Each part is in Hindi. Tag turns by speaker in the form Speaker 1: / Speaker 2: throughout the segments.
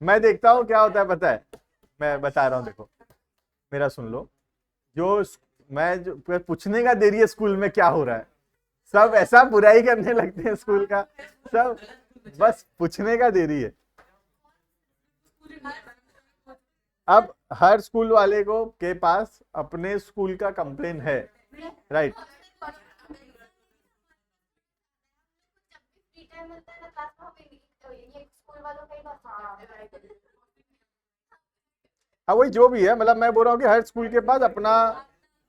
Speaker 1: मैं देखता हूँ क्या होता है पता है, मैं बता रहा हूँ, देखो मेरा सुन लो। जो मैं जो पूछने का देरी है स्कूल में क्या हो रहा है, सब ऐसा बुराई करने लगते हैं स्कूल का, सब बस पूछने का देरी है। अब हर स्कूल वाले को के पास अपने स्कूल का कंप्लेन है, राइट। हाँ वही जो भी है, मतलब मैं बोल रहा हूँ कि हर स्कूल के पास अपना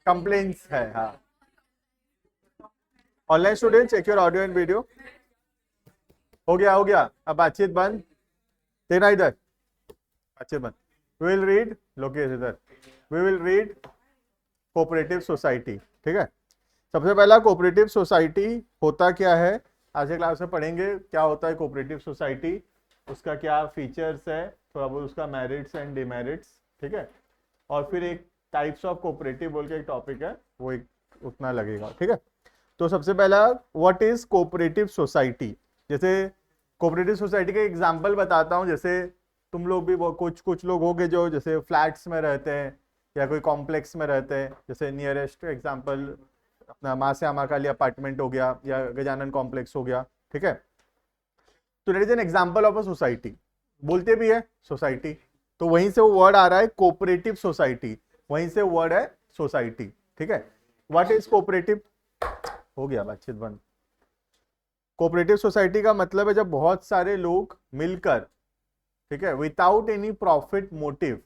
Speaker 1: कंप्लेन्स है। हाँ, online student check your audio and video. हो गया हो गया, अब बातचीत बंद, देखना इधर, बातचीत बंद। वी विल रीड, लोकेश इधर, we will read cooperative society, ठीक है। सबसे पहला कोऑपरेटिव सोसाइटी होता क्या है, आज के क्लास में पढ़ेंगे क्या होता है कोऑपरेटिव सोसाइटी, उसका क्या फीचर्स है, थोड़ा बहुत उसका मेरिट्स एंड डिमेरिट्स, ठीक है। और फिर एक टाइप्स ऑफ कोऑपरेटिव बोल के एक टॉपिक है, वो एक उतना लगेगा, ठीक है। तो सबसे पहला व्हाट इज कोऑपरेटिव सोसाइटी। जैसे कोऑपरेटिव सोसाइटी का एग्जांपल बताता हूँ, जैसे तुम लोग भी कुछ कुछ लोग होंगे जो जैसे फ्लैट्स में रहते हैं या कोई कॉम्प्लेक्स में रहते हैं, जैसे नियरेस्ट एग्जांपल अपना माँ श्यामा काली अपार्टमेंट हो गया या गजानन कॉम्प्लेक्स हो गया, ठीक है। तो that is an example of a society, बोलते भी है सोसाइटी, तो वहीं से वो वर्ड आ रहा है कोऑपरेटिव सोसाइटी, वहीं से वर्ड है सोसाइटी, ठीक है। व्हाट इज कोऑपरेटिव, हो गया बातचीत बंद। कोऑपरेटिव सोसाइटी का मतलब है जब बहुत सारे लोग मिलकर, ठीक है, विदाउट एनी प्रॉफिट मोटिव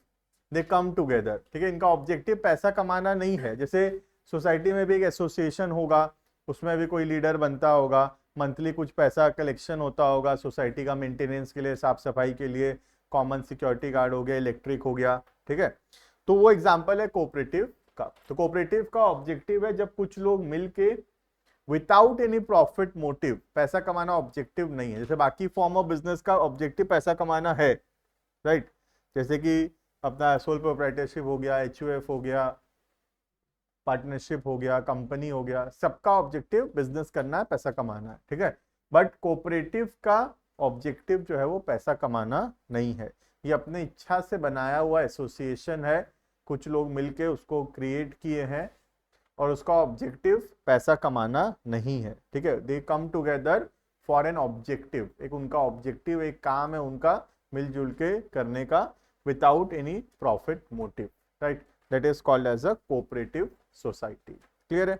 Speaker 1: दे कम टुगेदर, ठीक है। इनका ऑब्जेक्टिव पैसा कमाना नहीं है। जैसे सोसाइटी में भी एक एसोसिएशन होगा, उसमें भी कोई लीडर बनता होगा, मंथली कुछ पैसा कलेक्शन होता होगा सोसाइटी का मेंटेनेंस के लिए, साफ सफाई के लिए, कॉमन सिक्योरिटी गार्ड हो गया, इलेक्ट्रिक हो गया, ठीक है। तो वो एग्जाम्पल है कोऑपरेटिव का। तो कोऑपरेटिव का ऑब्जेक्टिव है जब कुछ लोग मिलके विदाउट एनी प्रॉफिट मोटिव, पैसा कमाना ऑब्जेक्टिव नहीं है, जैसे बाकी फॉर्म ऑफ बिजनेस का ऑब्जेक्टिव पैसा कमाना है, राइट। जैसे कि अपना सोल प्रोप्राइटरशिप हो गया, एचयूएफ हो गया, पार्टनरशिप हो गया, कंपनी हो गया, सबका ऑब्जेक्टिव बिजनेस करना है, पैसा कमाना है, ठीक है। बट कोऑपरेटिव का ऑब्जेक्टिव जो है वो पैसा कमाना नहीं है, ये अपने इच्छा से बनाया हुआ एसोसिएशन है, कुछ लोग मिलके उसको क्रिएट किए हैं और उसका ऑब्जेक्टिव पैसा कमाना नहीं है, ठीक है। They come together for an objective, एक उनका ऑब्जेक्टिव, एक काम है उनका मिलजुल के करने का, without any profit motive, right. That is called as a cooperative society. Clear है।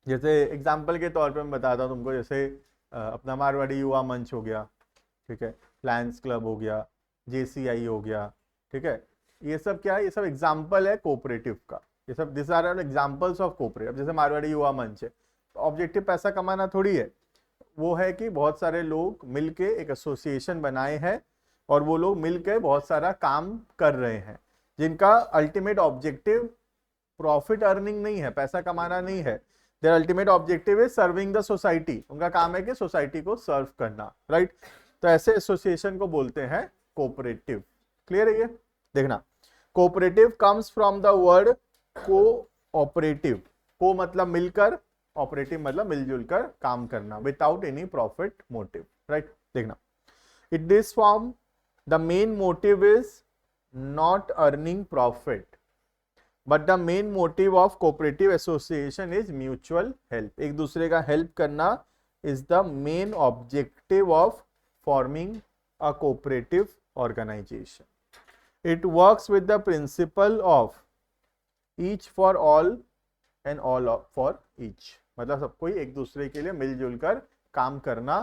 Speaker 1: जैसे एग्जाम्पल के तौर पे मैं बताता हूँ तुमको, जैसे अपना मारवाड़ी युवा मंच हो गया, ठीक है, लायंस क्लब हो गया, जेसीआई हो गया, ठीक है। ये सब क्या है, ये सब एग्जाम्पल है कोऑपरेटिव का, ये सब this are examples of cooperative. जैसे मारवाड़ी युवा मंच है, तो ऑब्जेक्टिव पैसा कमाना थोड़ी है, वो है कि बहुत सारे लोग मिलके एक एसोसिएशन बनाए हैं और वो लोग मिलके बहुत सारा काम कर रहे हैं, जिनका अल्टीमेट ऑब्जेक्टिव प्रॉफिट अर्निंग नहीं है, पैसा कमाना नहीं है। Their ultimate objective is serving the society, उनका काम है कि सोसाइटी को सर्व करना, राइट। तो ऐसे एसोसिएशन को बोलते हैं कोऑपरेटिव। क्लियर है ये, देखना। Cooperative comes from the word cooperative, co मतलब मिलकर, ऑपरेटिव मतलब मिलजुल कर काम करना, without any profit motive, right. देखना, it this form the main motive is not earning profit, but the main motive of cooperative association is mutual help, एक दूसरे का हेल्प करना is the main objective of forming a cooperative organisation. It works with the principle of each for all and all for each, मतलब सबको एक दूसरे के लिए मिलजुल कर काम करना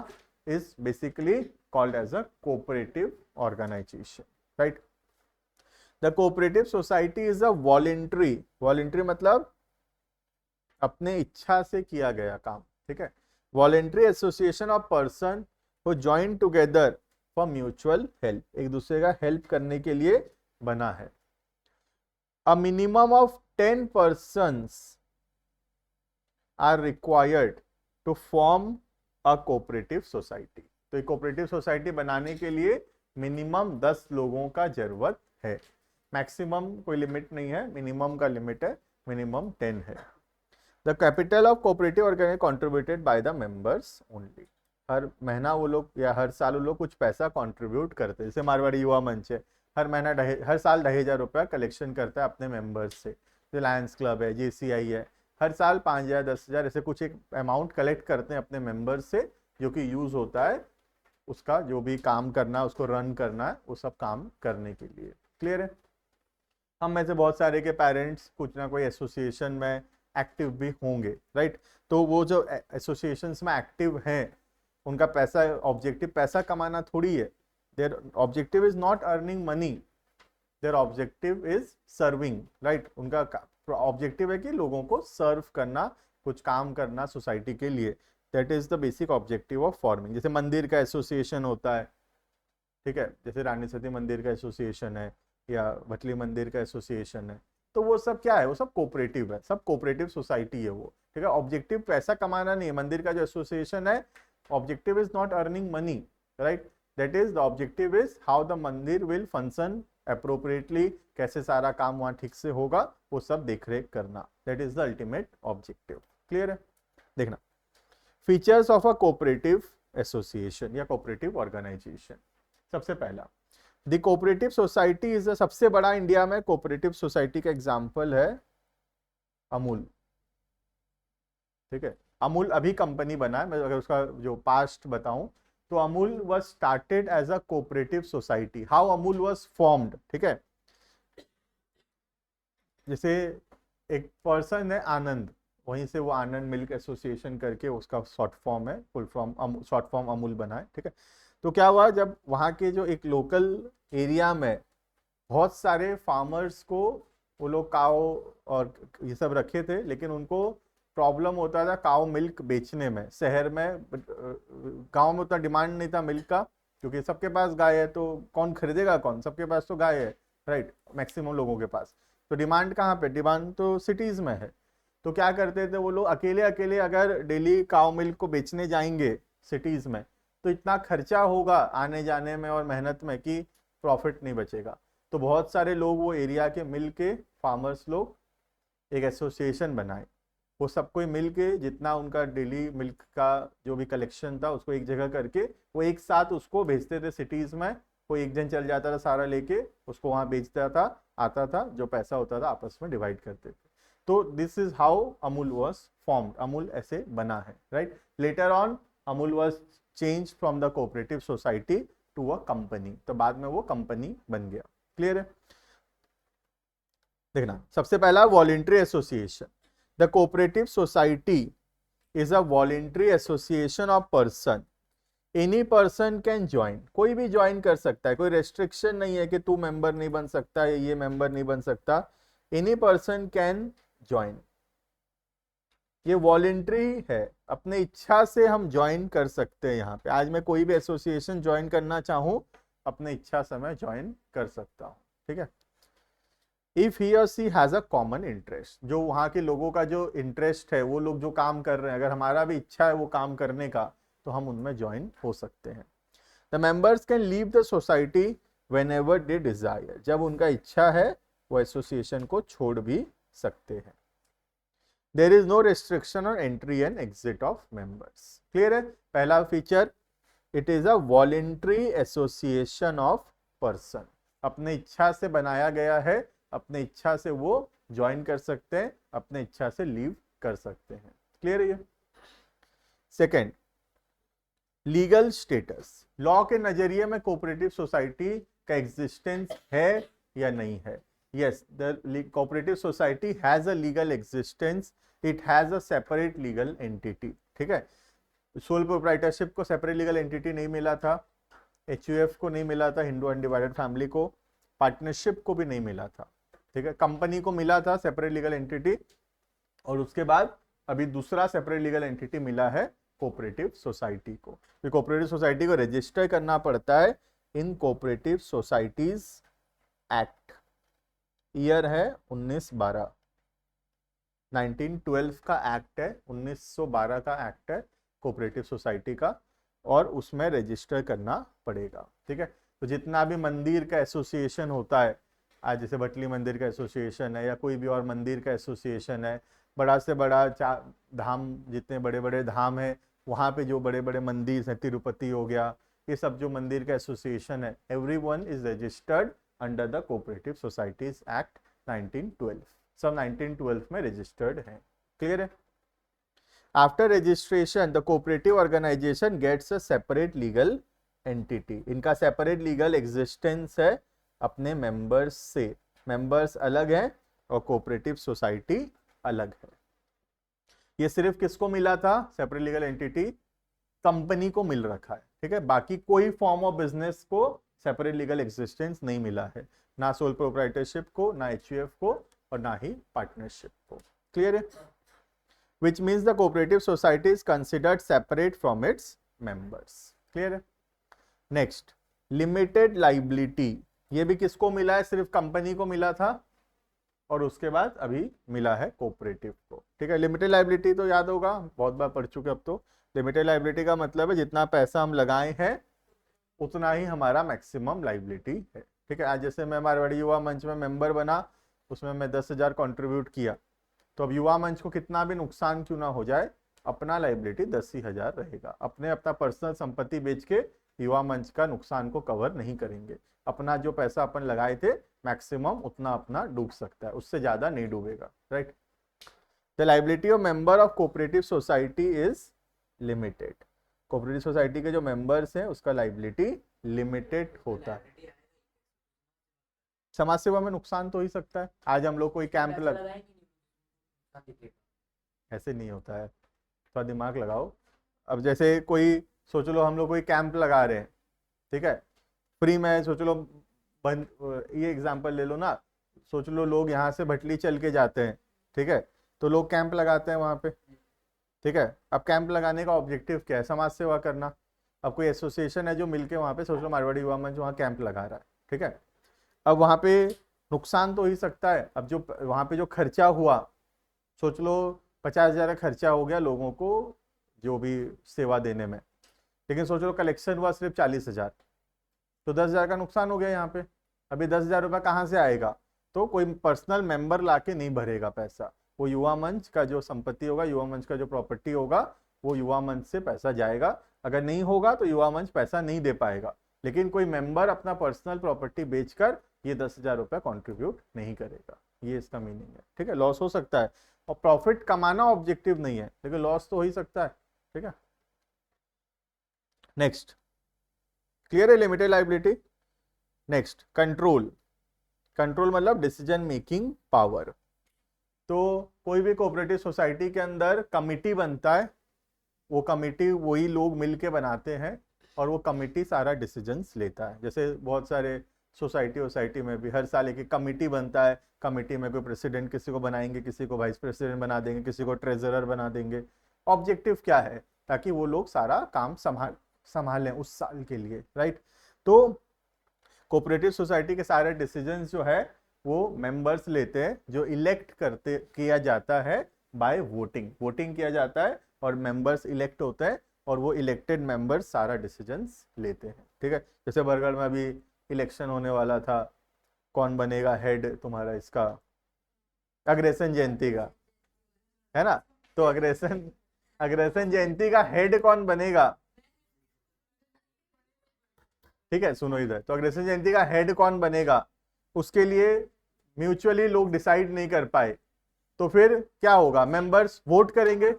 Speaker 1: is basically called as a cooperative organisation, right. The cooperative society is a voluntary, voluntary मतलब अपने इच्छा से किया गया काम, ठीक है। Voluntary association of person who join together for mutual help, एक दूसरे का हेल्प करने के लिए बना है। A minimum of 10 persons are required to form a cooperative society, तो एक कोऑपरेटिव सोसाइटी बनाने के लिए मिनिमम 10 लोगों का जरूरत है, मैक्सिमम कोई लिमिट नहीं है, मिनिमम का लिमिट है, मिनिमम 10 है। The capital of cooperative organisation contributed by the members only, हर महीना वो लोग या हर साल वो लोग कुछ पैसा कंट्रीब्यूट करते हैं। जैसे मारवाड़ी युवा मंच है, हर महीना हर साल 2,500 रुपया कलेक्शन करता है अपने मेंबर्स से। जो लायंस क्लब है, JCI है, हर साल 5,000 10,000 ऐसे कुछ एक अमाउंट कलेक्ट करते हैं अपने मेंबर्स से, जो कि यूज होता है उसका जो भी काम करना है, उसको रन करना है, वो सब काम करने के लिए। क्लियर है? हम में से बहुत सारे के पेरेंट्स कुछ ना कोई एसोसिएशन में एक्टिव भी होंगे, राइट? तो वो जो एसोसिएशंस में एक्टिव हैं, उनका पैसा ऑब्जेक्टिव पैसा कमाना थोड़ी है। There objective is not earning money, there objective is serving, right? उनका ऑब्जेक्टिव है कि लोगों को सर्व करना, कुछ काम करना सोसाइटी के लिए। That is the basic objective of forming. जैसे मंदिर का एसोसिएशन होता है, ठीक है, जैसे रानी सती मंदिर का एसोसिएशन है या भटली मंदिर का एसोसिएशन है, तो वो सब क्या है? वो सब कोऑपरेटिव है, सब कोऑपरेटिव सोसाइटी है वो, ठीक है। ऑब्जेक्टिव पैसा कमाना नहीं है। मंदिर का जो एसोसिएशन है, objective is not earning money, right? That is the objective is how the मंदिर विल फंक्शन अप्रोप्रिएटली, कैसे सारा काम वहां ठीक से होगा, वो सब देख रेख करना। That is the ultimate objective. Clear है? देखना features of a cooperative association या कोऑपरेटिव ऑर्गेनाइजेशन। सबसे पहला, द कोऑपरेटिव सोसाइटी इज सबसे बड़ा इंडिया में कोऑपरेटिव सोसाइटी का एग्जांपल है अमूल, ठीक है। अमूल अभी कंपनी बना है, मैं अगर उसका जो पास्ट बताऊं तो Amul was started as a cooperative society. How Amul was formed, ठीक है। जैसे एक पर्सन है आनंद, वहीं से वो आनंद मिल्क एसोसिएशन करके उसका शॉर्ट फॉर्म है, full form short form Amul बना है, ठीक है। तो क्या हुआ, जब वहाँ के जो एक लोकल एरिया में बहुत सारे फार्मर्स को वो लोग काव और ये सब रखे थे, लेकिन उनको प्रॉब्लम होता था काव मिल्क बेचने में। शहर में गांव में उतना डिमांड नहीं था मिल्क का, क्योंकि सबके पास गाय है, तो कौन खरीदेगा, कौन, सबके पास तो गाय है, राइट, मैक्सिमम लोगों के पास। तो डिमांड कहाँ पे? डिमांड तो सिटीज में है। तो क्या करते थे वो लोग, अकेले अकेले अगर डेली काव मिल्क को बेचने जाएंगे सिटीज में, तो इतना खर्चा होगा आने जाने में और मेहनत में कि प्रॉफिट नहीं बचेगा। तो बहुत सारे लोग वो एरिया के मिल के फार्मर्स लोग एक एसोसिएशन बनाए। वो सब कोई मिल के जितना उनका डेली मिल्क का जो भी कलेक्शन था उसको एक जगह करके वो एक साथ उसको भेजते थे सिटीज में। कोई एक दिन चल जाता था सारा लेके, उसको वहां बेचता था, आता था, जो पैसा होता था आपस में डिवाइड करते थे। तो this is how Amul was formed. Amul ऐसे बना है, right. Later on Amul was change from the cooperative society to a company, तो बाद में वो कंपनी बन गया। क्लियर है? देखना सबसे पहला voluntary association. The cooperative society is a voluntary association of person. Any person can join, कोई भी ज्वाइन कर सकता है, कोई रेस्ट्रिक्शन नहीं है कि तू मेंबर नहीं बन सकता या ये मेंबर नहीं बन सकता। Any person can join. ये वॉलेंट्री है, अपने इच्छा से हम ज्वाइन कर सकते हैं। यहाँ पे आज मैं कोई भी एसोसिएशन ज्वाइन करना चाहूं, अपने इच्छा से मैं ज्वाइन कर सकता हूं, ठीक है। इफ ही और सी हैज अ कॉमन इंटरेस्ट, जो वहाँ के लोगों का जो इंटरेस्ट है, वो लोग जो काम कर रहे हैं, अगर हमारा भी इच्छा है वो काम करने का, तो हम उनमें ज्वाइन हो सकते हैं। The members can leave the society whenever they desire, जब उनका इच्छा है वो एसोसिएशन को छोड़ भी सकते हैं। There is no restriction on entry and exit of members. Clear है? पहला feature, it is a voluntary association of person, अपने इच्छा से बनाया गया है, अपने इच्छा से वो ज्वाइन कर सकते हैं, अपने इच्छा से लीव कर सकते हैं। क्लियर है ये? Second, legal status. लॉ के नजरिए में कोऑपरेटिव सोसाइटी का एग्जिस्टेंस है या नहीं है? Yes, the cooperative society has a legal existence, it has a separate legal entity, ठीक है। सोल प्रोप्राइटरशिप को सेपरेट लीगल एंटिटी नहीं मिला था, HUF को नहीं मिला था, हिंदू अनडिवाइडेड फैमिली को, पार्टनरशिप को भी नहीं मिला था, ठीक है। कंपनी को मिला था सेपरेट लीगल एंटिटी, और उसके बाद अभी दूसरा सेपरेट लीगल एंटिटी मिला है कोऑपरेटिव सोसाइटी को। तो कोऑपरेटिव सोसाइटी को रजिस्टर करना पड़ता है इन कोऑपरेटिव सोसाइटीज एक्ट। ईयर है 1912, 1912 का एक्ट है, 1912 का एक्ट है कोऑपरेटिव सोसाइटी का, और उसमें रजिस्टर करना पड़ेगा, ठीक है। तो जितना भी मंदिर का एसोसिएशन होता है, आज जैसे भटली मंदिर का एसोसिएशन है या कोई भी और मंदिर का एसोसिएशन है, बड़ा से बड़ा धाम, जितने बड़े बड़े धाम है वहाँ पे जो बड़े बड़े मंदिर हैं, तिरुपति हो गया, ये सब जो मंदिर का एसोसिएशन है, everyone is registered under the cooperative societies act 1912। सब 1912 में रजिस्टर्ड हैं। क्लियर है? After registration the cooperative organisation gets a separate legal entity. इनका सेपरेट लीगल एग्जिस्टेंस है अपने मेंबर्स से। मेंबर्स अलग हैं और कोऑपरेटिव सोसाइटी अलग है। ये सिर्फ किसको मिला था सेपरेट लीगल एंटिटी? कंपनी को मिल रखा है, ठीक है। बाकी कोई फॉर्म ऑफ बिजनेस को सेपरेट लीगल एग्जिस्टेंस नहीं मिला है, ना सोल प्रोप्राइटरशिप को, ना एचयूएफ को, और ना ही पार्टनरशिप को। क्लियर है? Which means the cooperative society is considered separate from its members. Clear है? Next, limited liability. ये भी किसको मिला है? सिर्फ कंपनी को मिला था और उसके बाद अभी मिला है कोऑपरेटिव को, ठीक है। लिमिटेड लाइबिलिटी तो याद होगा, बहुत बार पढ़ चुके अब तो। लिमिटेड लाइबिलिटी का मतलब है जितना पैसा हम लगाए हैं उतना ही हमारा मैक्सिमम लाइबिलिटी है, ठीक है। आज जैसे मैं मारवाड़ी युवा मंच में मेंबर बना, उसमें मैं 10,000 कंट्रीब्यूट किया, तो अब युवा मंच को कितना भी नुकसान क्यों ना हो जाए, अपना लाइबिलिटी 10,000 रहेगा। अपना पर्सनल संपत्ति बेच के युवा मंच का नुकसान को कवर नहीं करेंगे। अपना जो पैसा अपन लगाए थे मैक्सिमम उतना अपना डूब सकता है, उससे ज्यादा नहीं डूबेगा, right. The liability of member of cooperative society is limited. Cooperative society के जो मेंबर्स हैं उसका लाइबिलिटी लिमिटेड होता है। समाज सेवा में नुकसान तो ही सकता है। आज हम लोग कोई कैंप ऐसे नहीं होता है, थोड़ा दिमाग लगाओ। अब जैसे कोई सोच लो हम लोग कोई कैंप लगा रहे हैं, ठीक है, फ्री में, सोच लो बंद, ये एग्जांपल ले लो ना, सोच लो लोग यहाँ से भटली चल के जाते हैं, ठीक है, तो लोग कैंप लगाते हैं वहाँ पे, ठीक है। अब कैंप लगाने का ऑब्जेक्टिव क्या है? समाज सेवा करना। अब कोई एसोसिएशन है जो मिलके वहाँ पे, सोच लो मारवाड़ी युवा मंच वहाँ कैंप लगा रहा है, ठीक है। अब वहाँ पे नुकसान तो हो ही सकता है। अब जो वहाँ पे जो खर्चा हुआ, सोच लो 50,000 का खर्चा हो गया लोगों को जो भी सेवा देने में, लेकिन सोच लो कलेक्शन हुआ सिर्फ 40,000, तो 10,000 का नुकसान हो गया यहाँ पे। अभी 10,000 रुपये कहाँ से आएगा? तो कोई पर्सनल मेंबर लाके नहीं भरेगा पैसा, वो युवा मंच का जो संपत्ति होगा, युवा मंच का जो प्रॉपर्टी होगा, वो युवा मंच से पैसा जाएगा। अगर नहीं होगा तो युवा मंच पैसा नहीं दे पाएगा, लेकिन कोई मेंबर अपना पर्सनल प्रॉपर्टी बेचकर ये 10,000 रुपये कॉन्ट्रीब्यूट नहीं करेगा। ये इसका मीनिंग है, ठीक है। लॉस हो सकता है, और प्रॉफिट कमाना ऑब्जेक्टिव नहीं है, लेकिन लॉस तो हो ही सकता है, ठीक है। नेक्स्ट, क्लियर है limited liability. Next, control. Control मतलब डिसीजन मेकिंग पावर। तो कोई भी कोऑपरेटिव सोसाइटी के अंदर कमिटी बनता है, वो कमिटी वही लोग मिलके बनाते हैं और वो कमिटी सारा डिसीजंस लेता है। जैसे बहुत सारे सोसाइटी में भी हर साल एक कमिटी बनता है, कमिटी में कोई प्रेसिडेंट किसी को बनाएंगे, किसी को वाइस प्रेसिडेंट बना देंगे, किसी को ट्रेजरर बना देंगे। ऑब्जेक्टिव क्या है? ताकि वो लोग सारा काम संभालें उस साल के लिए, राइट। तो कोऑपरेटिव सोसाइटी के सारे डिसीजंस जो है वो मेंबर्स लेते हैं, जो इलेक्ट किया जाता है बाय वोटिंग। वोटिंग किया जाता है और मेंबर्स इलेक्ट होते हैं, और वो इलेक्टेड मेंबर्स सारा डिसीजंस लेते हैं, ठीक है। जैसे बरगढ़ में अभी इलेक्शन होने वाला था, कौन बनेगा हेड तुम्हारा इसका, अग्रसेन जयंती का, है ना। तो अग्रसेन जयंती का हेड कौन बनेगा, ठीक है, सुनो इधर। तो अग्रसेन जयंती का हेड कौन बनेगा, उसके लिए म्यूचुअली लोग डिसाइड नहीं कर पाए, तो फिर क्या होगा? मेंबर्स वोट करेंगे,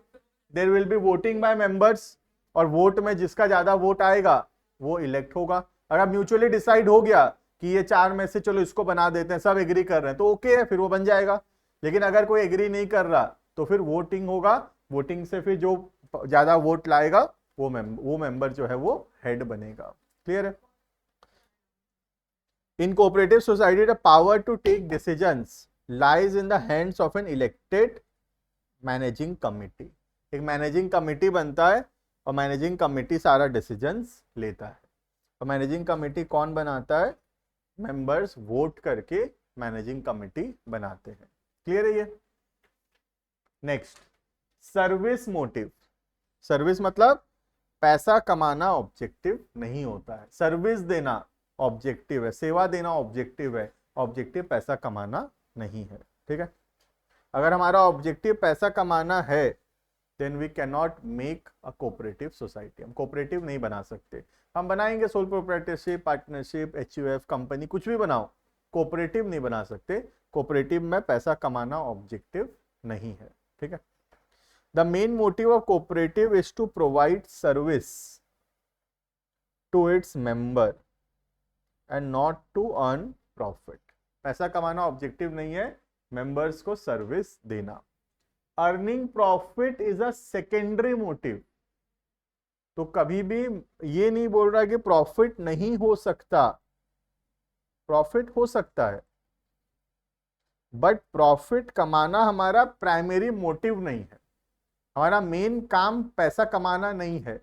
Speaker 1: there will be voting by members, और वोट में जिसका ज्यादा वोट आएगा वो इलेक्ट होगा। अगर म्यूचुअली डिसाइड हो गया कि ये 4 में से चलो इसको बना देते हैं, सब एग्री कर रहे हैं, तो ओके है, फिर वो बन जाएगा। लेकिन अगर कोई एग्री नहीं कर रहा तो फिर वोटिंग होगा, वोटिंग से फिर जो ज्यादा वोट लाएगा वो मेंबर जो है वो हेड बनेगा। क्लियर है? In cooperative society, the power to take decisions lies in the hands of an elected managing committee. एक मैनेजिंग कमिटी बनता है और मैनेजिंग कमिटी सारा डिसीजंस लेता है। और मैनेजिंग कमिटी कौन बनाता है? मेंबर्स वोट करके मैनेजिंग कमिटी बनाते हैं। क्लियर है ये? Next, service motive. सर्विस मतलब पैसा कमाना ऑब्जेक्टिव नहीं होता है, सर्विस देना ऑब्जेक्टिव है, सेवा देना ऑब्जेक्टिव है, ऑब्जेक्टिव पैसा कमाना नहीं है, ठीक है। अगर हमारा ऑब्जेक्टिव पैसा कमाना है then we can not make a cooperative society. हम कोऑपरेटिव नहीं बना सकते। हम बनाएंगे sole proprietorship, partnership, HUF, company, कुछ भी बनाओ, कोऑपरेटिव नहीं बना सकते। कोऑपरेटिव में पैसा कमाना ऑब्जेक्टिव नहीं है, ठीक है। The main motive of cooperative is to provide service to its member and not to earn profit. पैसा कमाना ऑब्जेक्टिव नहीं है, मेंबर्स को सर्विस देना। Earning profit is a secondary motive. तो कभी भी ये नहीं बोल रहा कि प्रॉफिट नहीं हो सकता, प्रॉफिट हो सकता है, बट प्रॉफिट कमाना हमारा प्राइमरी मोटिव नहीं है। हमारा मेन काम पैसा कमाना नहीं है,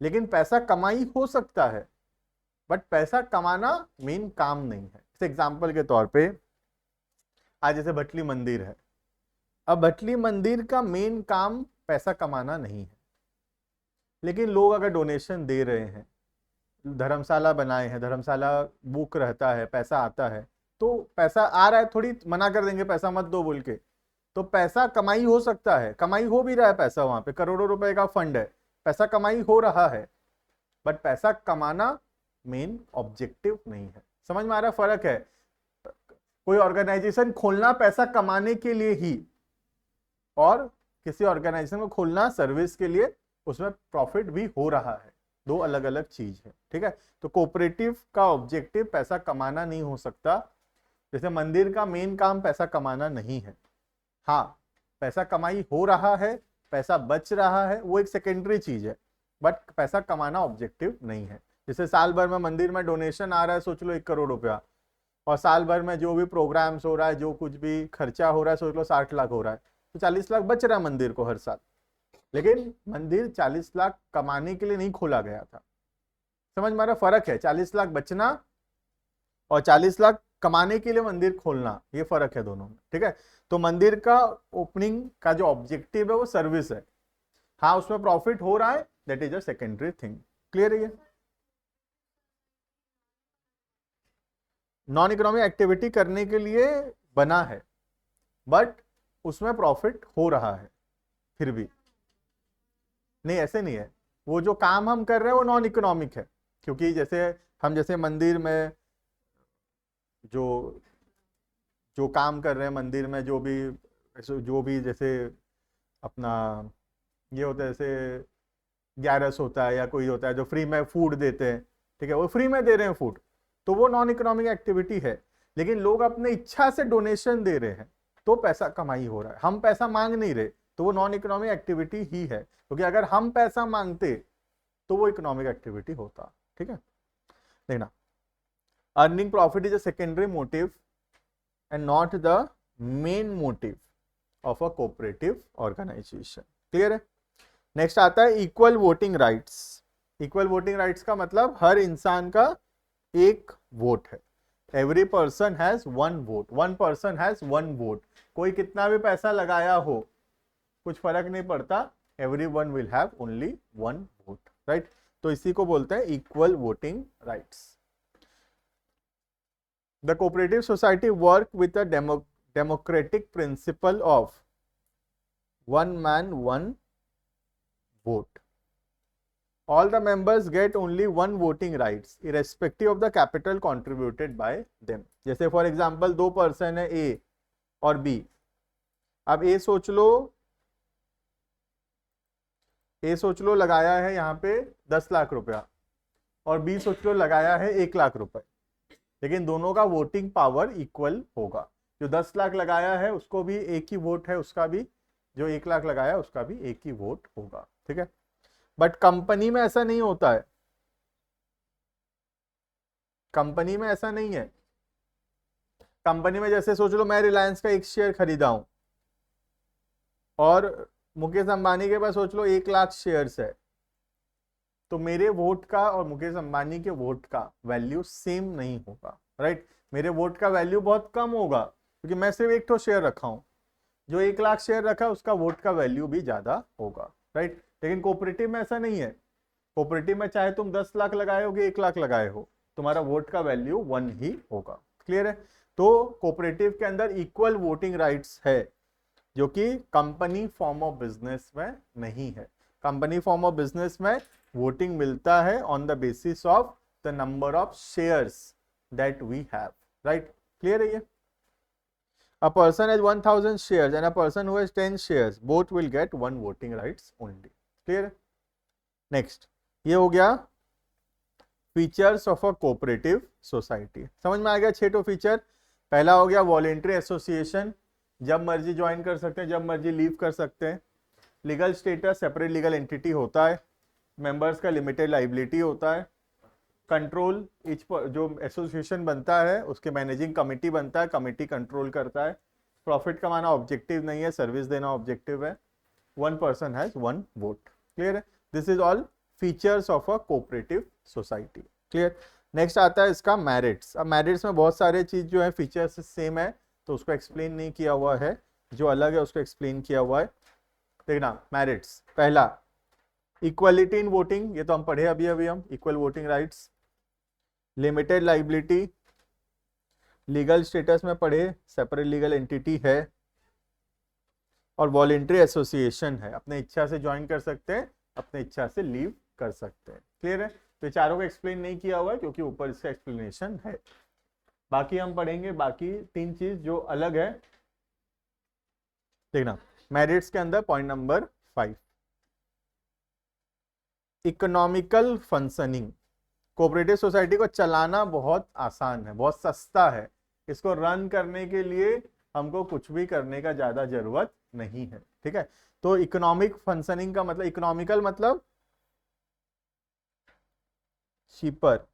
Speaker 1: लेकिन पैसा कमाई हो सकता है, बट पैसा कमाना मेन काम नहीं है। इस एग्जाम्पल के तौर पे आज जैसे भटली मंदिर है, अब भटली मंदिर का मेन काम पैसा कमाना नहीं है, लेकिन लोग अगर डोनेशन दे रहे हैं, धर्मशाला बनाए हैं, धर्मशाला बुक रहता है, पैसा आता है, तो पैसा आ रहा है, थोड़ी मना कर देंगे पैसा मत दो बोल के। तो पैसा कमाई हो सकता है, कमाई हो भी रहा है, पैसा वहां पे करोड़ों रुपए का फंड है, पैसा कमाई हो रहा है, बट पैसा कमाना मेन ऑब्जेक्टिव नहीं है। समझ में आ रहा फर्क है? कोई ऑर्गेनाइजेशन खोलना पैसा कमाने के लिए ही, और किसी ऑर्गेनाइजेशन को खोलना सर्विस के लिए, उसमें प्रॉफिट भी हो रहा है, दो अलग अलग चीज है, ठीक है। तो कोऑपरेटिव का ऑब्जेक्टिव पैसा कमाना नहीं हो सकता। जैसे मंदिर का मेन काम पैसा कमाना नहीं है, हाँ पैसा कमाई हो रहा है, पैसा बच रहा है, वो एक सेकेंडरी चीज है, बट पैसा कमाना ऑब्जेक्टिव नहीं है। जैसे साल भर में मंदिर में डोनेशन आ रहा है, सोच लो 1 करोड़ रुपया, और साल भर में जो भी प्रोग्राम्स हो रहा है, जो कुछ भी खर्चा हो रहा है, सोच लो 60 लाख हो रहा है, तो 40 लाख बच रहा है मंदिर को हर साल। लेकिन मंदिर 40 लाख कमाने के लिए नहीं खोला गया था। समझ में आ रहा फर्क है? 40 लाख बचना और 40 लाख कमाने के लिए मंदिर खोलना, ये फर्क है दोनों में, ठीक है। तो मंदिर का ओपनिंग का जो ऑब्जेक्टिव है वो सर्विस है, हाँ उसमें प्रॉफिट हो रहा है, that is a secondary thing. Clear है ये? नॉन इकोनॉमिक एक्टिविटी करने के लिए बना है, बट उसमें प्रॉफिट हो रहा है फिर भी नहीं, ऐसे नहीं है। वो जो काम हम कर रहे हैं वो नॉन इकोनॉमिक है, क्योंकि जैसे हम जैसे मंदिर में जो जो काम कर रहे हैं, मंदिर में जो भी जैसे अपना ये होता है, जैसे ग्यारस होता है या कोई होता है जो फ्री में फूड देते हैं, ठीक है, वो फ्री में दे रहे हैं फूड, तो वो नॉन इकोनॉमिक एक्टिविटी है। लेकिन लोग अपने इच्छा से डोनेशन दे रहे हैं, तो पैसा कमाई हो रहा है। हम पैसा मांग नहीं रहे, तो वो नॉन इकोनॉमिक एक्टिविटी ही है, क्योंकि अगर हम पैसा मांगते तो वो इकोनॉमिक एक्टिविटी होता, ठीक है। देखना, earning profit is a secondary motive and not the main motive of a cooperative organisation. Clear है? नेक्स्ट आता है equal voting rights. Equal voting rights का मतलब हर इंसान का एक वोट है। Every person has one vote, one person has one vote. कोई कितना भी पैसा लगाया हो, कुछ फर्क नहीं पड़ता, everyone will have only one vote, right? तो इसी को बोलते हैं equal voting rights. The cooperative society work with a democratic principle of one man one vote. All the members get only one voting rights irrespective of the capital contributed by them. जैसे फॉर एग्जाम्पल 2 पर्सन है, ए और बी। अब ए सोच लो लगाया है यहाँ पे 10 लाख रुपया, और बी सोच लो लगाया है 1 लाख रुपए, लेकिन दोनों का वोटिंग पावर इक्वल होगा। जो 10 लाख लगाया है उसको भी एक ही वोट है, उसका भी जो 1 लाख लगाया उसका भी एक ही वोट होगा, ठीक है। बट कंपनी में ऐसा नहीं होता है, कंपनी में ऐसा नहीं है। कंपनी में जैसे सोच लो मैं रिलायंस का 1 शेयर खरीदा हूं, और मुकेश अंबानी के पास सोच लो 1 लाख शेयर्स है, तो मेरे वोट का और मुकेश अंबानी के वोट का वैल्यू सेम नहीं होगा, राइट। मेरे वोट का वैल्यू बहुत कम होगा, क्योंकि मैं सिर्फ 1 तो शेयर रखा हूं। जो 1 लाख शेयर रखा उसका वोट का वैल्यू भी ज्यादा होगा, राइट। लेकिन कोऑपरेटिव में ऐसा नहीं है। कोऑपरेटिव में चाहे तुम 10 लाख लगाए हो, 1 लाख लगाए हो, तुम्हारा वोट का वैल्यू 1 ही होगा। क्लियर है? तो कोऑपरेटिव के अंदर इक्वल वोटिंग राइट्स है। जो कि कंपनी फॉर्म ऑफ बिजनेस में नहीं है। कंपनी फॉर्म ऑफ बिजनेस में वोटिंग मिलता है on the basis of the number of shares that we have, right? Clear है ये? A person has 1000 shares and a person who has 10 shares, both will get one voting rights only. Clear? Next, ये हो गया features of a cooperative society. समझ में आ गया 6 फीचर। पहला हो गया वॉलेंट्री एसोसिएशन, जब मर्जी ज्वाइन कर सकते हैं, जब मर्जी लीव कर सकते हैं। Legal status, separate legal entity होता है। मेंबर्स का लिमिटेड लाइबिलिटी होता है। कंट्रोल, जो एसोसिएशन बनता है उसके मैनेजिंग कमेटी बनता है, कमेटी कंट्रोल करता है। प्रॉफिट कमाना ऑब्जेक्टिव नहीं है, सर्विस देना ऑब्जेक्टिव है। 1 person हैज 1 वोट। क्लियर है? This is all features of a cooperative society. Clear? Next आता है इसका मेरिट्स। अब मेरिट्स में बहुत सारे चीज जो है फीचर्स सेम है, तो उसको एक्सप्लेन नहीं किया हुआ है, जो अलग है उसको एक्सप्लेन किया हुआ है। देखना मेरिट्स, पहला इक्वलिटी इन वोटिंग, ये तो हम पढ़े अभी हम, equal voting rights. Limited liability, legal status में पढ़े, सेपरेट लीगल एंटिटी है। और वॉलेंट्री एसोसिएशन है, अपने इच्छा से ज्वाइन कर सकते हैं, अपने इच्छा से लीव कर सकते हैं। क्लियर है? तो चारों को एक्सप्लेन नहीं किया हुआ है क्योंकि ऊपर इसका एक्सप्लेनेशन है। बाकी हम पढ़ेंगे बाकी 3 चीज जो अलग है। देखना मेरिट्स के अंदर point number 5, economical functioning. Cooperative society को चलाना बहुत आसान है, बहुत सस्ता है। इसको रन करने के लिए हमको कुछ भी करने का ज्यादा जरूरत नहीं है। ठीक है? तो इकोनॉमिक फंक्शनिंग का मतलब, इकोनॉमिकल मतलब चीपर,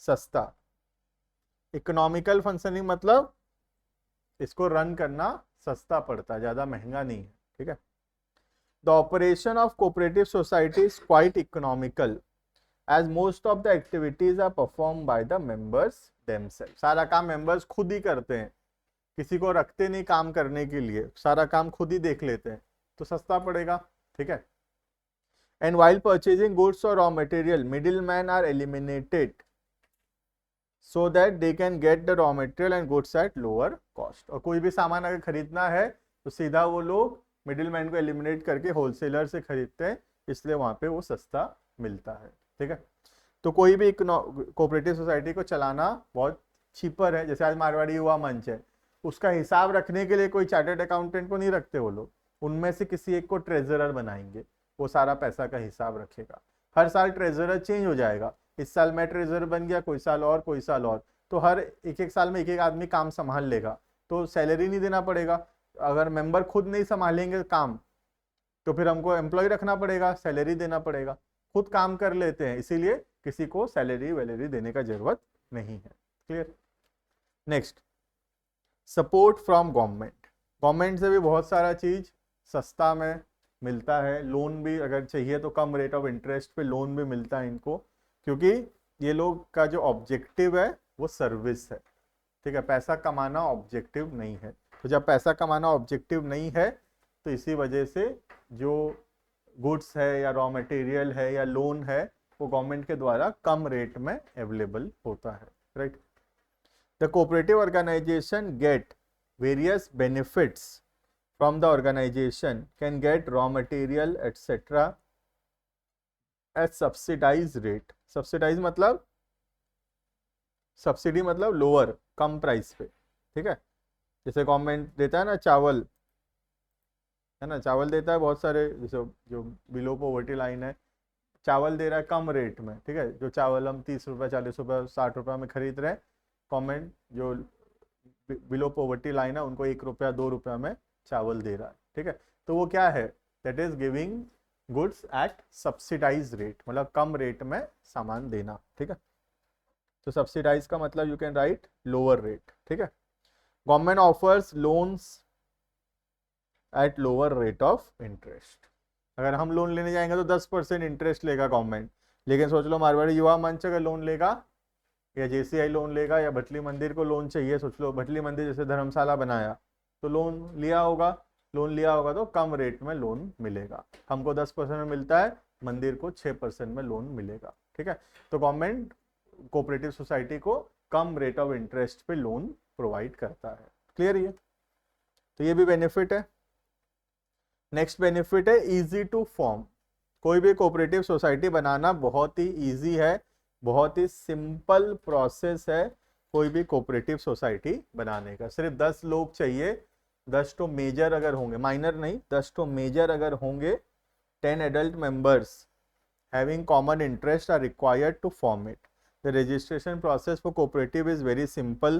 Speaker 1: सस्ता। इकोनॉमिकल फंक्शनिंग मतलब इसको रन करना सस्ता पड़ता है, ज्यादा महंगा नहीं है। ठीक है? The operation of cooperative society is quite economical as most of the activities are performed by the members themselves। सारा काम मेंबर्स खुद ही करते हैं, किसी को रखते नहीं काम करने के लिए, सारा काम खुद ही देख लेते हैं, तो सस्ता पड़ेगा। ठीक है? And while purchasing goods or raw material, middlemen are eliminated so that they can get the raw material and goods at lower cost। और कोई भी सामान अगर खरीदना है तो सीधा वो लोग मिडिलमैन को एलिमिनेट करके होलसेलर से खरीदते हैं, इसलिए वहां पे वो सस्ता मिलता है। ठीक है? तो कोई भी कोऑपरेटिव सोसाइटी को चलाना बहुत चीपर है। जैसे आज मारवाड़ी युवा मंच है, उसका हिसाब रखने के लिए कोई चार्टर्ड अकाउंटेंट को नहीं रखते वो लोग, उनमें से किसी एक को ट्रेजरर बनाएंगे, वो सारा पैसा का हिसाब रखेगा। हर साल ट्रेजरर चेंज हो जाएगा, इस साल मैं ट्रेजरर बन गया, कोई साल और, कोई साल और, तो हर एक साल में एक आदमी काम संभाल लेगा, तो सैलरी नहीं देना पड़ेगा। अगर मेंबर खुद नहीं संभालेंगे काम तो फिर हमको एम्प्लॉय रखना पड़ेगा, सैलरी देना पड़ेगा। खुद काम कर लेते हैं, इसीलिए किसी को सैलरी वैलरी देने का जरूरत नहीं है। Clear? Next, support from government. Government से भी बहुत सारा चीज सस्ता में मिलता है। लोन भी अगर चाहिए तो कम रेट ऑफ इंटरेस्ट पे लोन भी मिलता है इनको, क्योंकि ये लोग का जो ऑब्जेक्टिव है वो सर्विस है। ठीक है? पैसा कमाना ऑब्जेक्टिव नहीं है। तो जब पैसा कमाना ऑब्जेक्टिव नहीं है तो इसी वजह से जो गुड्स है या रॉ मटेरियल है या लोन है वो गवर्नमेंट के द्वारा कम रेट में अवेलेबल होता है। Right? The cooperative organisation get various benefits from the organisation, can get raw material etcetera at subsidise rate. Subsidise मतलब, सब्सिडी मतलब लोअर, कम प्राइस पे। ठीक है? जैसे गवर्नमेंट देता है ना चावल, है ना, चावल देता है बहुत सारे, जैसे जो बिलो पॉवर्टी लाइन है, चावल दे रहा है कम रेट में। ठीक है? जो चावल हम 30 रुपये, 40 रुपये, 60 रुपये में खरीद रहे हैं, गवर्नमेंट जो बिलो पॉवर्टी लाइन है उनको 1 रुपया 2 रुपया में चावल दे रहा है। ठीक है? तो वो क्या है? That is giving goods at subsidise rate, मतलब कम रेट में सामान देना। ठीक है? तो सब्सिडाइज का मतलब you can write lower rate. ठीक है? Government offers loans at lower rate of interest. अगर हम लोन लेने जाएंगे तो 10% इंटरेस्ट लेगा गवर्नमेंट, लेकिन सोच लो मारवाड़ी युवा मंच अगर लोन लेगा या जेसीआई लोन लेगा या भटली मंदिर को लोन चाहिए, सोच लो भटली मंदिर जैसे धर्मशाला बनाया तो लोन लिया होगा तो कम रेट में लोन मिलेगा। हमको 10% में मिलता है, मंदिर को 6% में लोन मिलेगा। ठीक है? तो गवर्नमेंट कोऑपरेटिव सोसाइटी को कम रेट ऑफ इंटरेस्ट पे लोन प्रोवाइड करता है। क्लियर? ये तो ये भी बेनिफिट है। नेक्स्ट बेनिफिट है इजी टू फॉर्म। कोई भी कोऑपरेटिव सोसाइटी बनाना बहुत ही इजी है, बहुत ही सिंपल प्रोसेस है कोई भी कोऑपरेटिव सोसाइटी बनाने का। सिर्फ 10 लोग चाहिए, 10 तो मेजर अगर होंगे, माइनर नहीं, 10 तो मेजर अगर होंगे, 10 adult members having common interest are required to form it. The registration process for cooperative is very simple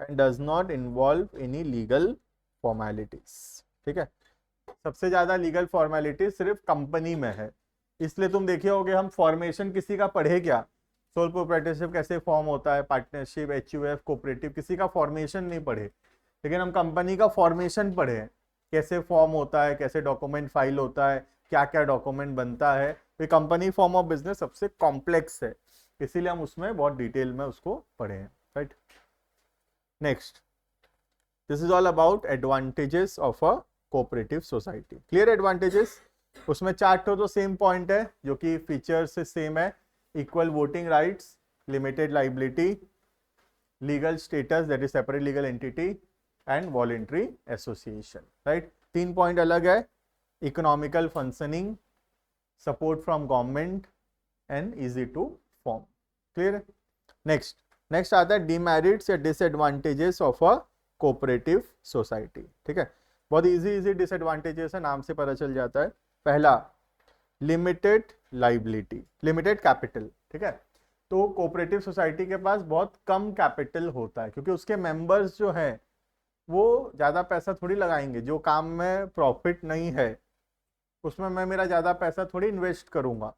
Speaker 1: and does not involve any legal formalities. ठीक है, सबसे ज्यादा लीगल फॉर्मेलिटी सिर्फ कंपनी में है। इसलिए तुम देखे होगे हम फॉर्मेशन किसी का पढ़े क्या, सोल प्रोप्राइटरशिप कैसे फॉर्म होता है, पार्टनरशिप, एचयूएफ, कोऑपरेटिव, किसी का फॉर्मेशन नहीं पढ़े, लेकिन हम कंपनी का फॉर्मेशन पढ़े हैं, कैसे फॉर्म होता है, कैसे डॉक्यूमेंट फाइल होता है, क्या क्या डॉक्यूमेंट बनता है। तो कंपनी फॉर्म ऑफ बिजनेस सबसे कॉम्प्लेक्स है, इसीलिए हम उसमें बहुत डिटेल में उसको पढ़े हैं, right. Next, this is all about advantages of a cooperative society. Clear advantages, उसमें 4 तो सेम पॉइंट है जो कि फीचर से सेम है। Equal voting rights, limited liability, legal status that is separate legal entity and voluntary association, right. 3 point अलग है, economical functioning, support from government and easy to form. Clear. Next आता है डिमेरिट्स या disadvantages of a cooperative society. ठीक है, बहुत इजी डिसएडवांटेजेस है, नाम से पता चल जाता है। पहला, लिमिटेड लाइबिलिटी, लिमिटेड कैपिटल। ठीक है, तो कोऑपरेटिव सोसाइटी के पास बहुत कम कैपिटल होता है, क्योंकि उसके मेंबर्स जो हैं वो ज़्यादा पैसा थोड़ी लगाएंगे। जो काम में प्रॉफिट नहीं है उसमें मैं मेरा ज़्यादा पैसा थोड़ी इन्वेस्ट करूँगा,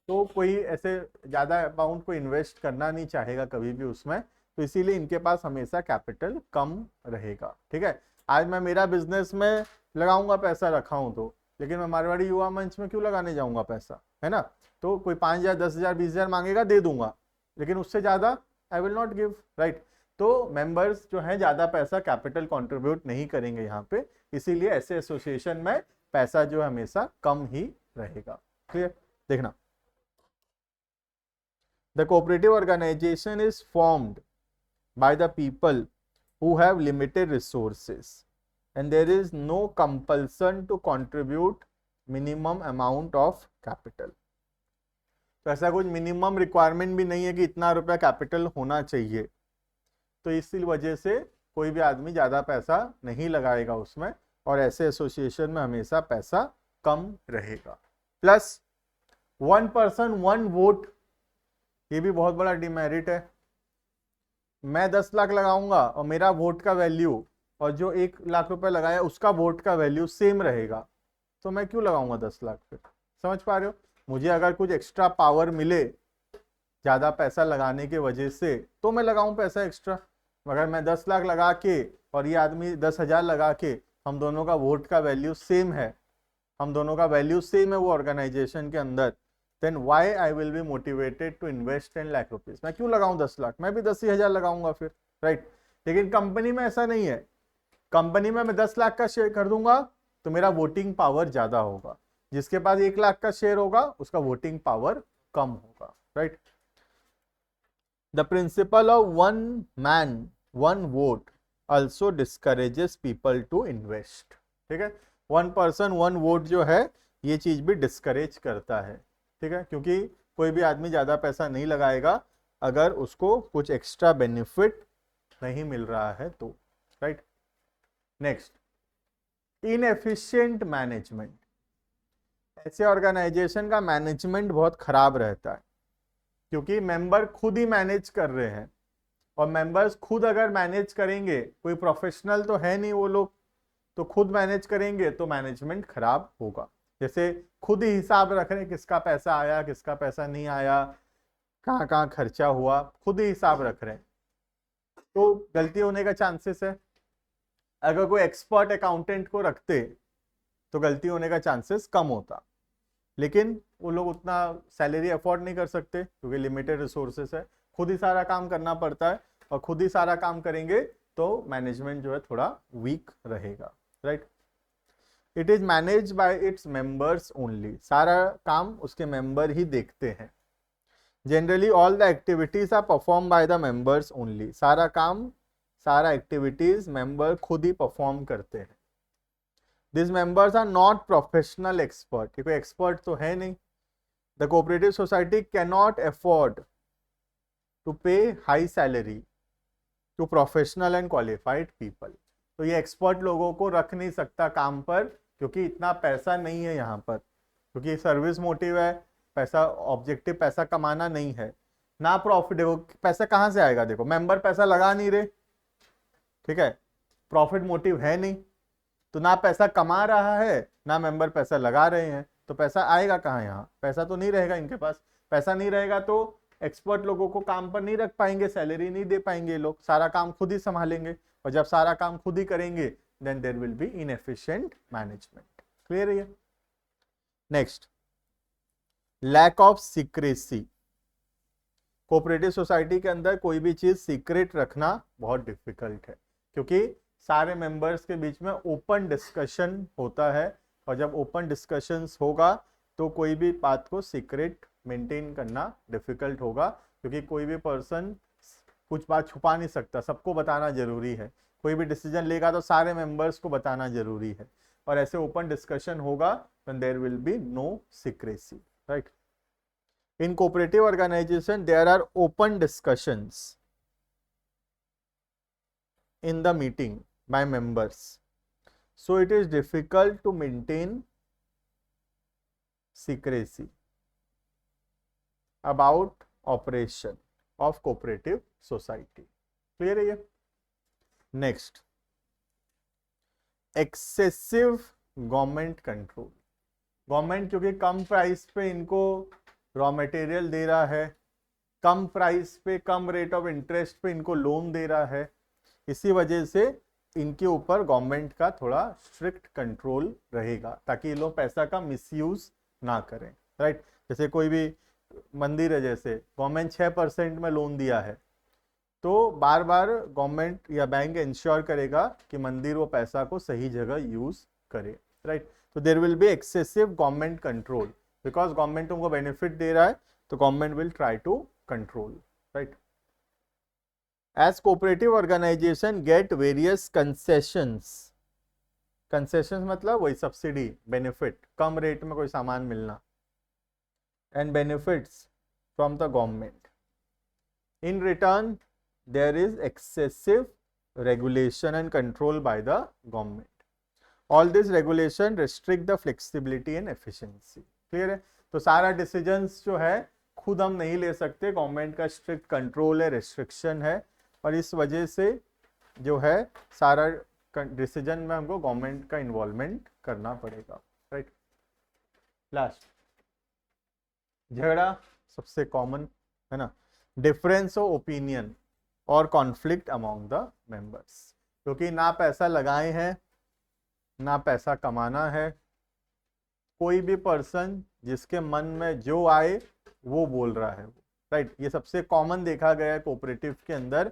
Speaker 1: तो कोई ऐसे ज़्यादा अमाउंट को इन्वेस्ट करना नहीं चाहेगा कभी भी उसमें, तो इसीलिए इनके पास हमेशा कैपिटल कम रहेगा। ठीक है, आज मैं मेरा बिजनेस में लगाऊंगा पैसा रखा हूँ तो, लेकिन मैं मारवाड़ी युवा मंच में क्यों लगाने जाऊंगा पैसा, है ना। तो कोई 5,000, 10,000, 20,000 मांगेगा, दे दूंगा, लेकिन उससे ज़्यादा I will not give, right. तो मेंबर्स जो है ज़्यादा पैसा कैपिटल कंट्रीब्यूट नहीं करेंगे यहाँ पे, इसीलिए ऐसे एसोसिएशन में पैसा जो हमेशा कम ही रहेगा। क्लियर, देखना, the cooperative organisation is formed by the people who have limited resources and there is no compulsion to contribute minimum amount of capital। तो ऐसा कुछ मिनिमम रिक्वायरमेंट भी नहीं है कि इतना रुपया कैपिटल होना चाहिए, तो इसी वजह से कोई भी आदमी ज़्यादा पैसा नहीं लगाएगा उसमें, और ऐसे एसोसिएशन में हमेशा पैसा कम रहेगा। प्लस 1 person 1 वोट, ये भी बहुत बड़ा डिमेरिट है। मैं 10 लाख लगाऊंगा और मेरा वोट का वैल्यू और जो 1 लाख रुपए लगाया उसका वोट का वैल्यू सेम रहेगा, तो मैं क्यों लगाऊंगा 10 लाख फिर। समझ पा रहे हो, मुझे अगर कुछ एक्स्ट्रा पावर मिले ज़्यादा पैसा लगाने के वजह से तो मैं लगाऊं पैसा एक्स्ट्रा। मगर मैं 10 लाख लगा के और ये आदमी 10,000 लगा के, हम दोनों का वोट का वैल्यू सेम है, हम दोनों का वैल्यू सेम है वो ऑर्गेनाइजेशन के अंदर, then why I will be motivated to invest 10 lakh rupees. मैं क्यों लगाऊं 10 लाख, मैं भी 10,000 लगाऊंगा फिर, राइट। लेकिन कंपनी में ऐसा नहीं है, कंपनी में मैं 10 लाख का शेयर कर दूंगा तो मेरा वोटिंग पावर ज्यादा होगा, जिसके पास 1 लाख का शेयर होगा उसका वोटिंग पावर कम होगा, right. The principle of 1 man 1 vote also discourages people to invest। ठीक है, 1 person 1 vote जो है ये चीज भी डिस्करेज करता है। ठीक है, क्योंकि कोई भी आदमी ज़्यादा पैसा नहीं लगाएगा अगर उसको कुछ एक्स्ट्रा बेनिफिट नहीं मिल रहा है तो, राइट। Next, inefficient management. ऐसे ऑर्गेनाइजेशन का मैनेजमेंट बहुत खराब रहता है, क्योंकि मेंबर खुद ही मैनेज कर रहे हैं, और मेंबर्स खुद अगर मैनेज करेंगे, कोई प्रोफेशनल तो है नहीं वो लोग, तो खुद मैनेज करेंगे तो मैनेजमेंट खराब होगा। जैसे खुद ही हिसाब रख रहे हैं किसका पैसा आया, किसका पैसा नहीं आया, कहाँ कहाँ खर्चा हुआ, खुद ही हिसाब रख रहे हैं, तो गलती होने का चांसेस है। अगर कोई एक्सपर्ट अकाउंटेंट को रखते तो गलती होने का चांसेस कम होता, लेकिन वो लोग उतना सैलरी अफोर्ड नहीं कर सकते क्योंकि लिमिटेड रिसोर्सेस है, खुद ही सारा काम करना पड़ता है, और खुद ही सारा काम करेंगे तो मैनेजमेंट जो है थोड़ा वीक रहेगा, right. It is manage by its members only, सारा काम उसके मेंबर ही देखते हैं। Generally all the activities are perform by the members only, सारा काम, सारा एक्टिविटीज मेंबर खुद ही परफॉर्म करते हैं, this members are not professional expert, ये कोई एक्सपर्ट तो है नहीं. The cooperative society can not afford to pay high salary to professional and qualified people. तो ये एक्सपर्ट लोगों को रख नहीं सकता काम पर, क्योंकि इतना पैसा नहीं है यहाँ पर, क्योंकि सर्विस मोटिव है, पैसा ऑब्जेक्टिव पैसा कमाना नहीं है ना. प्रॉफिट, देखो पैसा कहाँ से आएगा, देखो मेंबर पैसा लगा नहीं रहे, ठीक है, प्रॉफिट मोटिव है नहीं, तो ना पैसा कमा रहा है ना मेंबर पैसा लगा रहे हैं, तो पैसा आएगा कहाँ, यहाँ पैसा तो नहीं रहेगा इनके पास. पैसा नहीं रहेगा तो एक्सपर्ट लोगों को काम पर नहीं रख पाएंगे, सैलरी नहीं दे पाएंगे, लोग सारा काम खुद ही संभालेंगे, और जब सारा काम खुद ही करेंगे then there will be inefficient management. Clear है? Next, lack of secrecy. Cooperative society के अंदर कोई भी चीज सीक्रेट रखना बहुत डिफिकल्ट है, क्योंकि सारे मेंबर्स के बीच में ओपन डिस्कशन होता है, और जब ओपन डिस्कशंस होगा तो कोई भी बात को सीक्रेट मेंटेन करना डिफिकल्ट होगा, क्योंकि कोई भी पर्सन कुछ बात छुपा नहीं सकता, सबको बताना जरूरी है. कोई भी डिसीजन लेगा तो सारे मेंबर्स को बताना जरूरी है, और ऐसे ओपन डिस्कशन होगा then there will be no secrecy, right? In cooperative organization there are open discussions in the meeting by members, so it is difficult to maintain secrecy about operation of cooperative society. Clear है ये? Next, excessive government control. Government क्योंकि कम प्राइस पे इनको रॉ मटेरियल दे रहा है, कम प्राइस पे कम रेट ऑफ इंटरेस्ट पे इनको लोन दे रहा है, इसी वजह से इनके ऊपर गवर्नमेंट का थोड़ा स्ट्रिक्ट कंट्रोल रहेगा, ताकि ये लोग पैसा का मिसयूज ना करें, राइट? जैसे कोई भी मंदिर है, जैसे गवर्नमेंट 6% में लोन दिया है, तो बार बार गवर्नमेंट या बैंक इंश्योर करेगा कि मंदिर वो पैसा को सही जगह यूज करे, राइट? तो there will be excessive government control, because government उनको बेनिफिट दे रहा है, तो government will try to control, right? As cooperative organisation get various concessions. Concessions मतलब वही सब्सिडी, बेनिफिट, कम रेट में कोई सामान मिलना, and benefits from the government. In return there is excessive regulation and control by the government. All this regulation restrict the flexibility and efficiency. Clear है? तो सारा डिसीजंस जो है खुद हम नहीं ले सकते, गवर्नमेंट का स्ट्रिक्ट कंट्रोल है, रेस्ट्रिक्शन है, और इस वजह से जो है सारा डिसीजन में हमको गवर्नमेंट का इन्वॉल्वमेंट करना पड़ेगा, राइट? लास्ट, झगड़ा सबसे कॉमन है ना, डिफरेंस ऑफ ओपिनियन और कॉन्फ्लिक्ट अमॉन्ग द मेंबर्स, क्योंकि ना पैसा लगाए हैं ना पैसा कमाना है. कोई भी पर्सन जिसके मन में जो आए वो बोल रहा है, राइट? ये सबसे कॉमन देखा गया है कोऑपरेटिव के अंदर,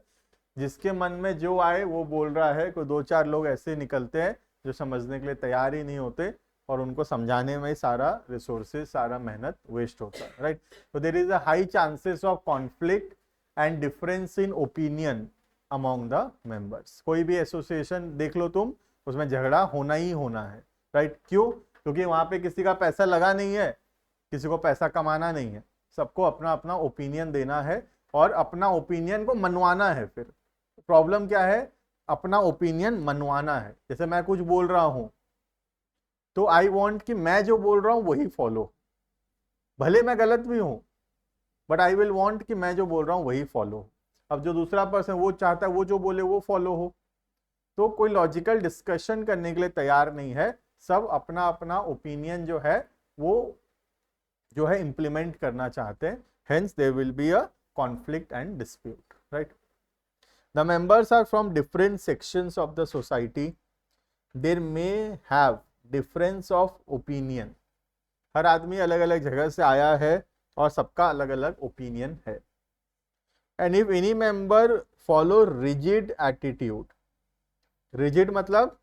Speaker 1: जिसके मन में जो आए वो बोल रहा है. कोई 2-4 लोग ऐसे निकलते हैं जो समझने के लिए तैयार ही नहीं होते, और उनको समझाने में ही सारा रिसोर्सेज, सारा मेहनत वेस्ट होता है, राइट? तो there is a high chances of conflict and difference in opinion among the members. कोई भी एसोसिएशन देख लो तुम, उसमें झगड़ा होना ही होना है, राइट? क्यों? क्योंकि वहां पे किसी का पैसा लगा नहीं है, किसी को पैसा कमाना नहीं है, सबको अपना अपना ओपिनियन देना है और अपना ओपिनियन को मनवाना है. फिर प्रॉब्लम क्या है? अपना ओपिनियन मनवाना है. जैसे मैं कुछ बोल रहा हूं तो आई वॉन्ट कि मैं जो बोल रहा हूं वही फॉलो, भले मैं गलत भी हूं, बट आई विल वॉन्ट कि मैं जो बोल रहा हूं वही फॉलो. अब जो दूसरा पर्सन वो चाहता है वो जो बोले वो फॉलो हो, तो कोई लॉजिकल डिस्कशन करने के लिए तैयार नहीं है. सब अपना अपना ओपिनियन जो है वो जो है इंप्लीमेंट करना चाहते हैं. Hence there will be a conflict and dispute, right? The members are from different sections of the society. There may have difference of opinion. हर आदमी अलग अलग जगह से आया है और सबका अलग अलग ओपिनियन है. And if any member follow rigid attitude, rigid मतलब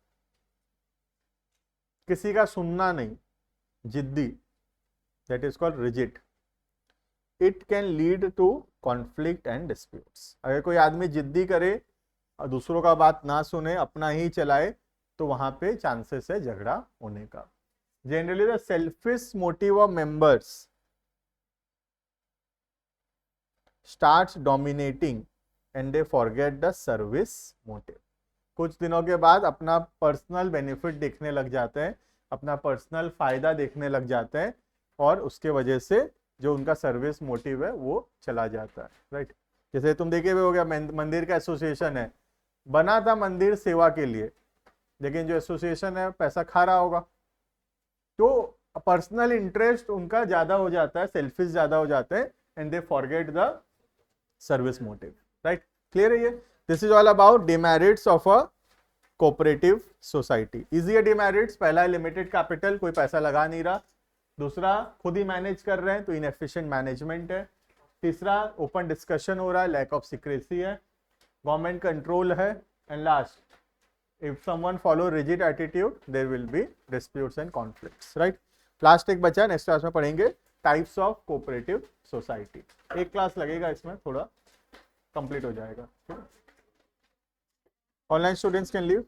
Speaker 1: किसी का सुनना नहीं, जिद्दी, that is called rigid. It can lead to conflict and disputes. अगर कोई आदमी जिद्दी करे और दूसरों का बात ना सुने, अपना ही चलाए, तो वहां पे चांसेस है झगड़ा होने का। Generally the selfish motive of members starts dominating and they forget the service motive. कुछ दिनों के बाद अपना पर्सनल बेनिफिट देखने लग जाते हैं, अपना पर्सनल फायदा देखने लग जाते हैं, और उसके वजह से जो उनका सर्विस मोटिव है वो चला जाता है, राइट। जैसे तुम देखे हुए हो गया, मंदिर का एसोसिएशन है, बना था मंदिर सेवा के लिए, लेकिन जो एसोसिएशन है पैसा खा रहा होगा, तो पर्सनल इंटरेस्ट उनका ज्यादा हो जाता है, सेल्फिश ज्यादा हो जाते हैं, and they forget the service motive, right. Clear है ये? This is all about demerits of a cooperative society. Easy है डिमेरिट्स, पहला है लिमिटेड कैपिटल, कोई पैसा लगा नहीं रहा। दूसरा, खुद ही मैनेज कर रहे हैं तो इनएफिशिएंट मैनेजमेंट है। तीसरा, ओपन डिस्कशन हो रहा है, लैक ऑफ सीक्रेसी है, गवर्नमेंट कंट्रोल है। And last, if someone follow rigid attitude there will be disputes and conflicts, right। Last एक बचा, नेक्स्ट क्लास में पढ़ेंगे टाइप्स ऑफ कोऑपरेटिव सोसाइटी। एक क्लास लगेगा इसमें, थोड़ा कंप्लीट हो जाएगा। Online students can leave.